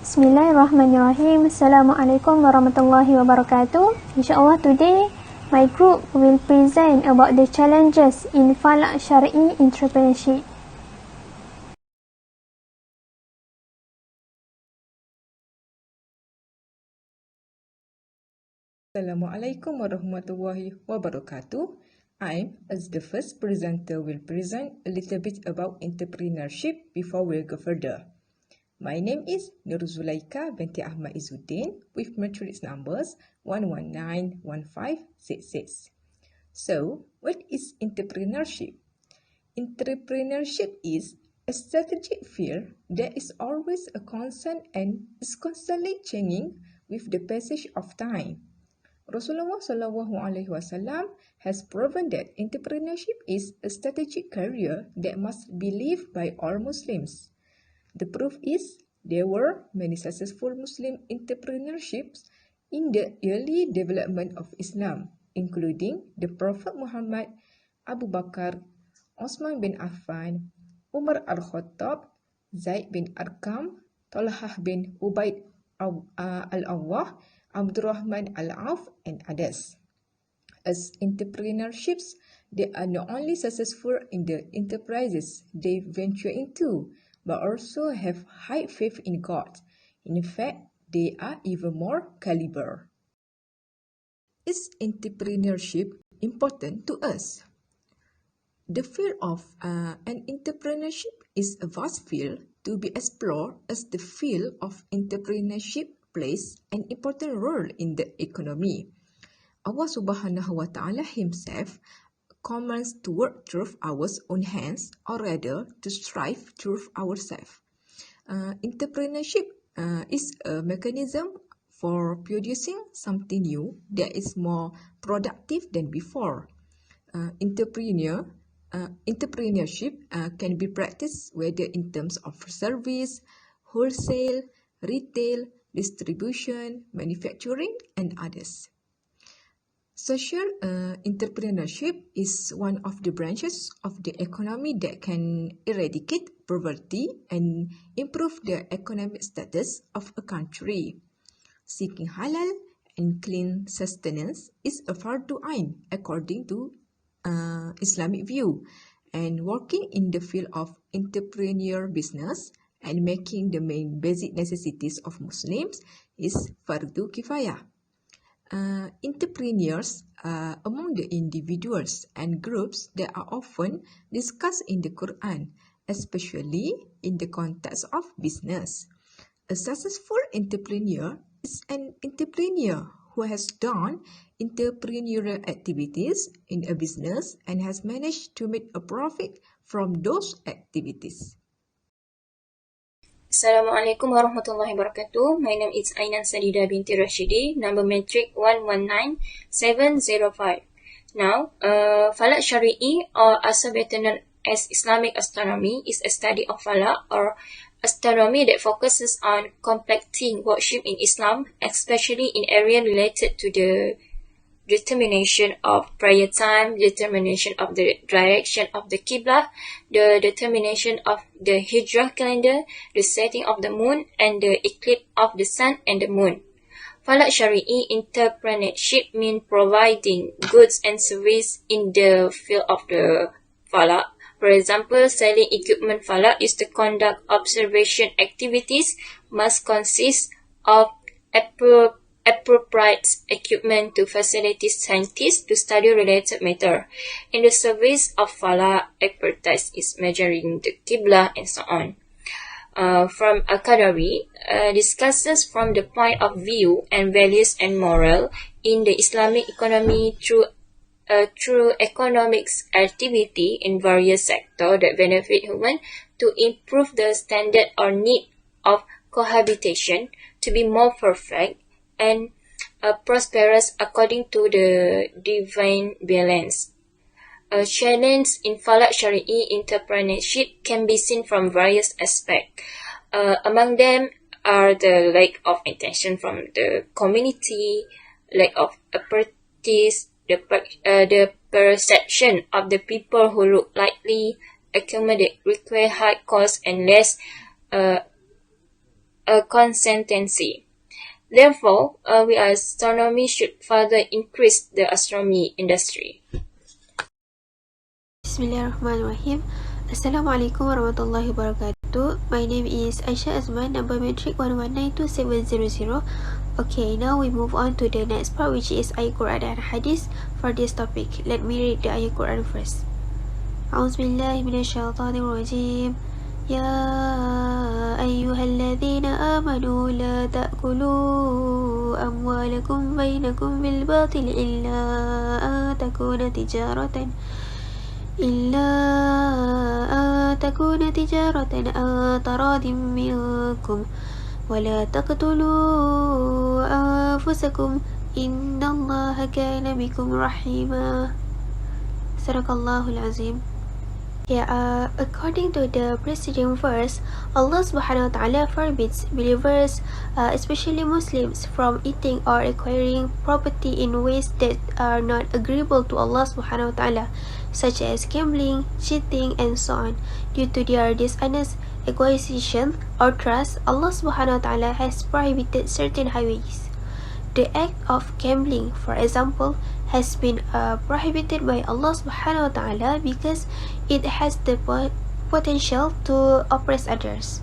Bismillahirrahmanirrahim. Assalamualaikum warahmatullahi wabarakatuh. InsyaAllah today my group will present about the challenges in Falak Syar'i Entrepreneurship. Assalamualaikum warahmatullahi wabarakatuh. I, as the first presenter, will present a little bit about entrepreneurship before we go further. My name is Nur Zulaika binti Ahmad Izzuddin with matrix numbers 1191566. So, what is entrepreneurship? Entrepreneurship is a strategic field that is always a constant and is constantly changing with the passage of time. Rasulullah SAW has proven that entrepreneurship is a strategic career that must be lived by all Muslims. The proof is there were many successful Muslim entrepreneurships in the early development of Islam, including the Prophet Muhammad, Abu Bakar, Osman bin Affan, Umar al-Khattab, Zaid bin Arqam, Talhah bin Ubaid al-Awwah, Abdurrahman al-Auf, and others. As entrepreneurships, they are not only successful in the enterprises they venture into, but also have high faith in God. In fact, they are even more caliber. Is entrepreneurship important to us? The field of an entrepreneurship is a vast field to be explored, as the field of entrepreneurship plays an important role in the economy. Allah Subhanahu wa Ta'ala Himself commands to work through our own hands, or rather to strive through ourselves. Entrepreneurship is a mechanism for producing something new that is more productive than before. Entrepreneurship can be practiced whether in terms of service, wholesale, retail, distribution, manufacturing, and others. Social entrepreneurship is one of the branches of the economy that can eradicate poverty and improve the economic status of a country. Seeking halal and clean sustenance is a fardu ain according to Islamic view, and working in the field of entrepreneur business and making the main basic necessities of Muslims is fardu kifayah. Entrepreneurs are among the individuals and groups that are often discussed in the Quran, especially in the context of business. A successful entrepreneur is an entrepreneur who has done entrepreneurial activities in a business and has managed to make a profit from those activities. Assalamualaikum warahmatullahi wabarakatuh. My name is Ainan Sadida binti Rashidi, number matric 119705. Now, Falak Syar'i, or also better known as Islamic astronomy, is a study of Falak or astronomy that focuses on completing worship in Islam, especially in areas related to the determination of prayer time, determination of the direction of the Qiblah, the determination of the Hijrah calendar, the setting of the moon, and the eclipse of the sun and the moon. Falak Syar'i entrepreneurship means providing goods and service in the field of the Falak. For example, selling equipment Falak is to conduct observation activities must consist of appropriate equipment to facilitate scientists to study related matter. In the service of Falak, expertise is measuring the Qiblah and so on. From Al-Qadari, discusses from the point of view and values and moral in the Islamic economy through economics activity in various sectors that benefit human to improve the standard or need of cohabitation to be more perfect and prosperous according to the divine balance. A challenge in Falak Syar'i entrepreneurship can be seen from various aspects. Among them are the lack of attention from the community, lack of expertise, the perception of the people who look likely, accommodate, require high cost and less a consistency. Therefore, we as astronomy should further increase the astronomy industry. Bismillahirrahmanirrahim. Assalamualaikum warahmatullahi wabarakatuh. My name is Aisyah Azman, number matric 1192700. Okay, now we move on to the next part, which is Ayat Quran and Hadith for this topic. Let me read the Ayat Quran first. A'udzubillahi minasyaitanirrajim. Ya ayyuhalladzina amanu la ta'kulu amwalakum bainakum bil batil illa an takuna tijaratan an taradim minkum ولا تقتلوا أنفسكم إن الله كان بكم رحيما. صدق الله العظيم. According to the preceding verse, Allah subhanahu wa ta'ala forbids believers, especially Muslims, from eating or acquiring property in ways that are not agreeable to Allah subhanahu wa ta'ala, such as gambling, cheating, and so on. Due to their dishonest acquisition or trust, Allah subhanahu wa ta'ala has prohibited certain highways. The act of gambling, for example, has been prohibited by Allah subhanahu wa ta'ala because it has the potential to oppress others.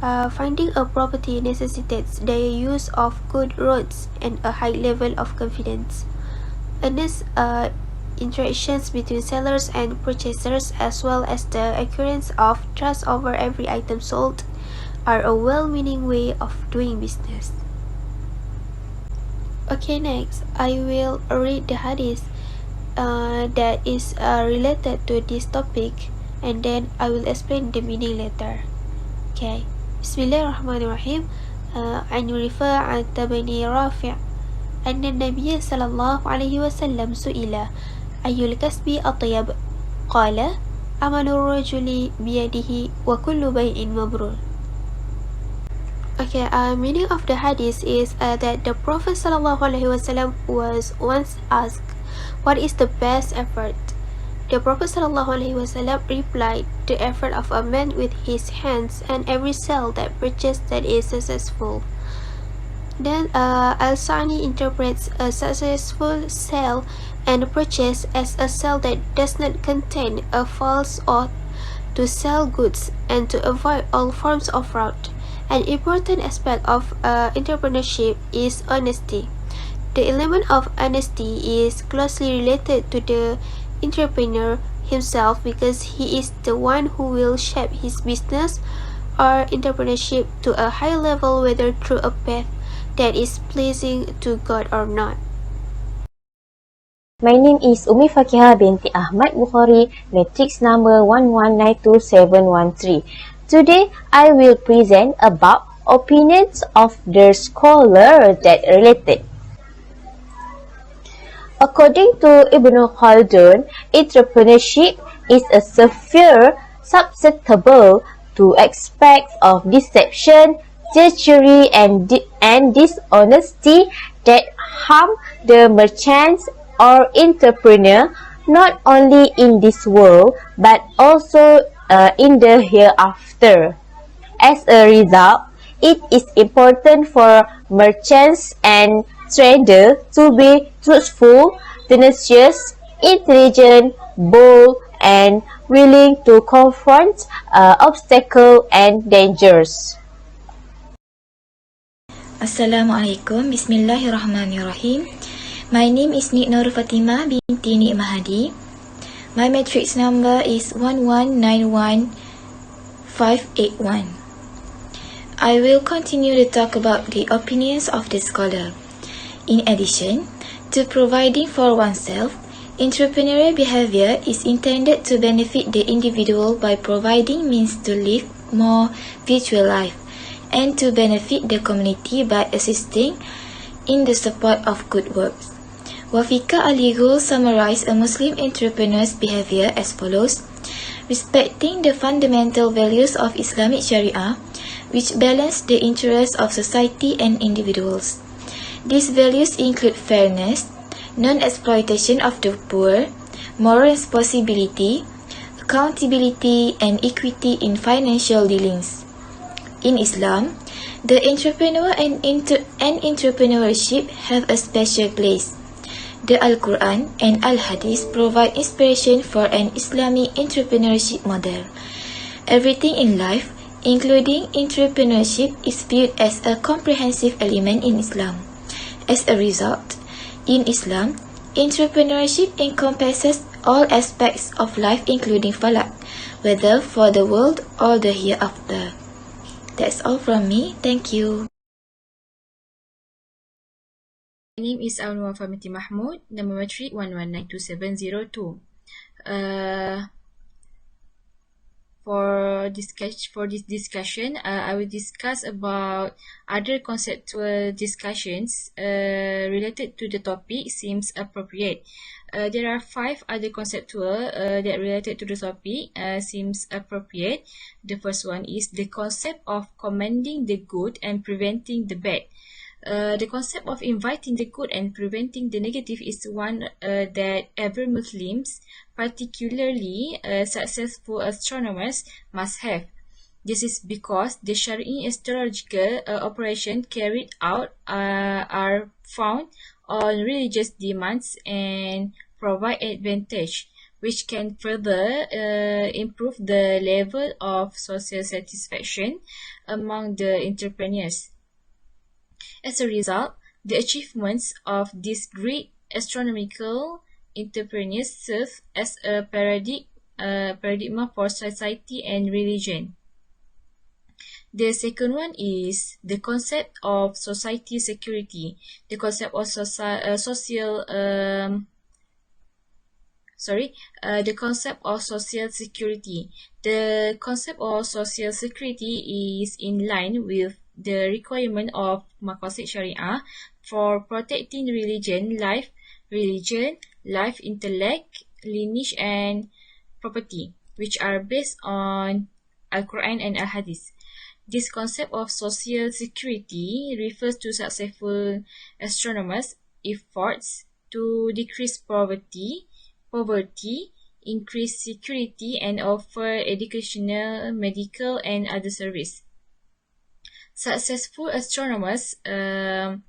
Finding a property necessitates the use of good roads and a high level of confidence. Earnest interactions between sellers and purchasers, as well as the occurrence of trust over every item sold, are a well-meaning way of doing business. Okay, next I will read the hadith that is related to this topic, and then I will explain the meaning later. Okay, Bismillahirrahmanirrahim. An Rifa'at bin Rafi' أن النبي صلى الله عليه وسلم سئل أي الكسب أطيب قال عمل الرجل بيده وكل بيع مبرور. Okay, meaning of the hadith is that the Prophet sallallahu alaihi wasallam was once asked, "What is the best effort?" The Prophet sallallahu alaihi wasallam replied, "The effort of a man with his hands, and every sale that purchase that is successful." Then Al-Sani interprets a successful sale and purchase as a sale that does not contain a false oath to sell goods and to avoid all forms of fraud. An important aspect of entrepreneurship is honesty. The element of honesty is closely related to the entrepreneur himself because he is the one who will shape his business or entrepreneurship to a high level, whether through a path that is pleasing to God or not. My name is Umi Fakihah binti Ahmad Bukhari, matrix number 1192713. Today, I will present about opinions of the scholar that related. According to Ibn Khaldun, entrepreneurship is a sphere susceptible to aspects of deception, treachery, and dishonesty that harm the merchants or entrepreneur not only in this world but also in the hereafter. As a result, it is important for merchants and traders to be truthful, tenacious, intelligent, bold, and willing to confront obstacles and dangers. Assalamualaikum. Bismillahirrahmanirrahim. My name is Nik Nur Fatimah binti Nik Mahadi. My matrix number is 1191581. I will continue to talk about the opinions of the scholar. In addition to providing for oneself, entrepreneurial behavior is intended to benefit the individual by providing means to live more virtual life, and to benefit the community by assisting in the support of good works. Wafika Ali-Ghul summarized a Muslim entrepreneur's behavior as follows: respecting the fundamental values of Islamic Sharia, which balance the interests of society and individuals. These values include fairness, non-exploitation of the poor, moral responsibility, accountability, and equity in financial dealings. In Islam, The entrepreneur and entrepreneurship have a special place. The Al-Quran and Al-Hadith provide inspiration for an Islamic entrepreneurship model. Everything in life, including entrepreneurship, is viewed as a comprehensive element in Islam. As a result, in Islam, entrepreneurship encompasses all aspects of life including Falak, whether for the world or the hereafter. That's all from me. Thank you. My name is Aunwa Famiti Mahmud, number matric 11927002. For this discussion, I will discuss about other conceptual discussions related to the topic seems appropriate. There are 5 other conceptual that related to the topic seems appropriate. The first one is the concept of commending the good and preventing the bad. The concept of inviting the good and preventing the negative is one that every Muslims, particularly successful astronomers, must have. This is because the Syar'i astrological operation carried out are found on religious demands and provide advantage, which can further improve the level of social satisfaction among the entrepreneurs. As a result, the achievements of these great astronomical entrepreneurs serve as a paradigm for society and religion. The second one is the concept of society security. The concept of the concept of social security. The concept of social security is in line with the requirement of Maqasid Syariah for protecting life, intellect, lineage, and property, which are based on Al-Quran and Al-Hadith. This concept of social security refers to successful astronomers' efforts to decrease poverty, increase security, and offer educational, medical, and other service. Successful astronomical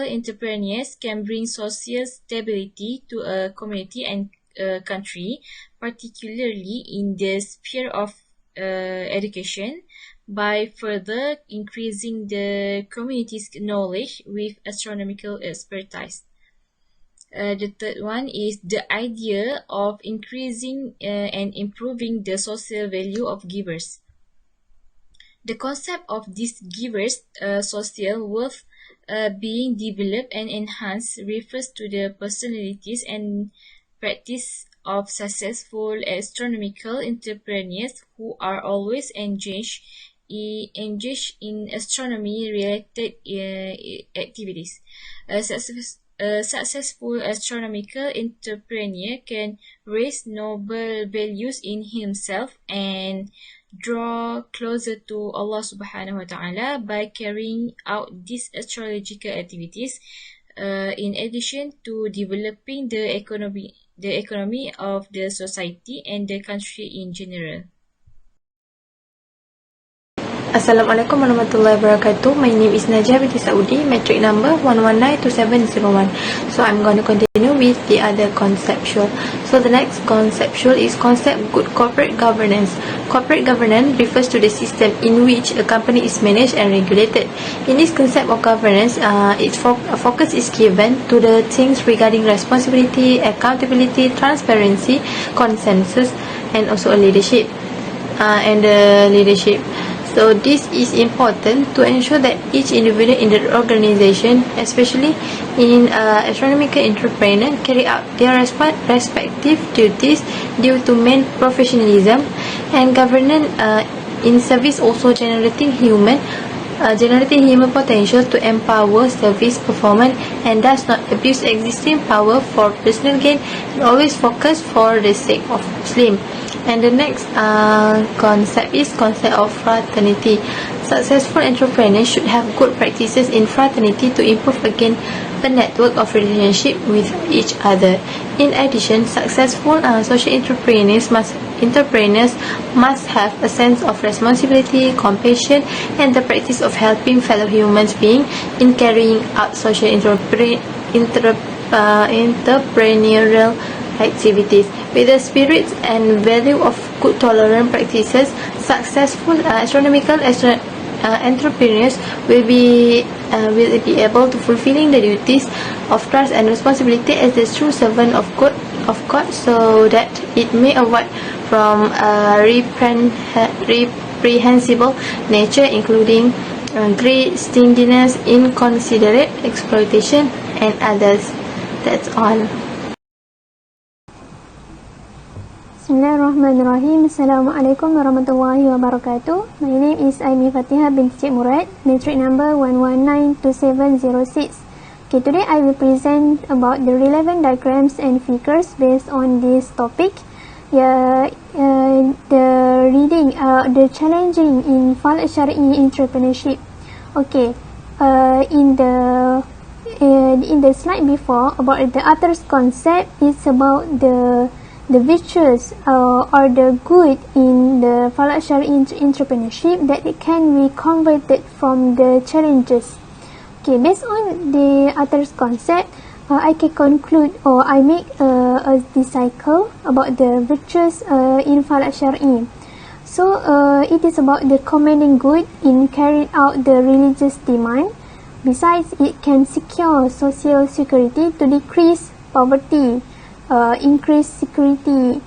entrepreneurs can bring social stability to a community and a country, particularly in the sphere of education, by further increasing the community's knowledge with astronomical expertise. The third one is the idea of increasing and improving the social value of givers. The concept of these givers' social worth being developed and enhanced refers to the personalities and practice of successful astronomical entrepreneurs who are always engaged in astronomy-related activities. A successful astronomical entrepreneur can raise noble values in himself and draw closer to Allah subhanahu wa ta'ala by carrying out these astrological activities, in addition to developing the economy of the society and the country in general. Assalamualaikum warahmatullahi wabarakatuh. My name is Najah binti Saudi, metric number 1192701. So I'm going to continue with the other conceptual. So the next conceptual is concept good corporate governance. Corporate governance refers to the system in which a company is managed and regulated. In this concept of governance, its focus is given to the things regarding responsibility, accountability, transparency, consensus, and also leadership. So this is important to ensure that each individual in the organization, especially in astronomical entrepreneur, carry out their respective duties due to main professionalism and governance in service, also generating human potential to empower service performance and does not abuse existing power for personal gain and always focus for the sake of Muslim. And the next concept is concept of fraternity. Successful entrepreneurs should have good practices in fraternity to improve again a network of relationship with each other. In addition, successful social entrepreneurs must have a sense of responsibility, compassion, and the practice of helping fellow human beings in carrying out social entrepreneurial activities. With the spirit and value of good tolerant practices, successful entrepreneurs will be able to fulfilling the duties of trust and responsibility as the true servant of God, so that it may avoid from reprehensible nature, including greed, stinginess, inconsiderate exploitation, and others. That's all. Bismillahirrahmanirrahim. Assalamualaikum warahmatullahi wabarakatuh. My name is Aimi Fatihah binti Cik Murad, matric number 1192706. Okay, today I will present about the relevant diagrams and figures based on this topic. The challenging in Falak Syar'i entrepreneurship. Okay, in the slide before about the others concept, it's about the virtues or the good in the Falak Syar'i entrepreneurship that it can be converted from the challenges. Okay, based on the others concept, I can conclude or I make a cycle about the virtues in Falak Syar'i. So it is about the commanding good in carrying out the religious demand. Besides, it can secure social security to decrease poverty, increase security,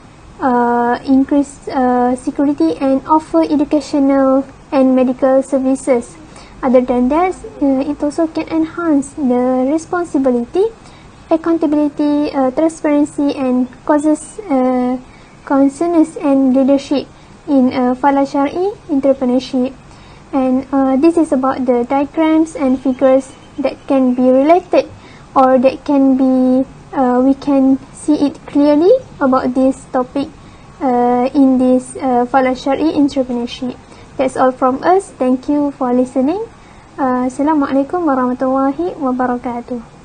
and offer educational and medical services. Other than that, it also can enhance the responsibility, accountability, transparency, and causes consciousness and leadership in Falak Syar'i entrepreneurship. And this is about the diagrams and figures that can be related, or that can be we can see it clearly about this topic in this Falak Syar'i entrepreneurship. That's all from us. Thank you for listening. Assalamualaikum warahmatullahi wabarakatuh.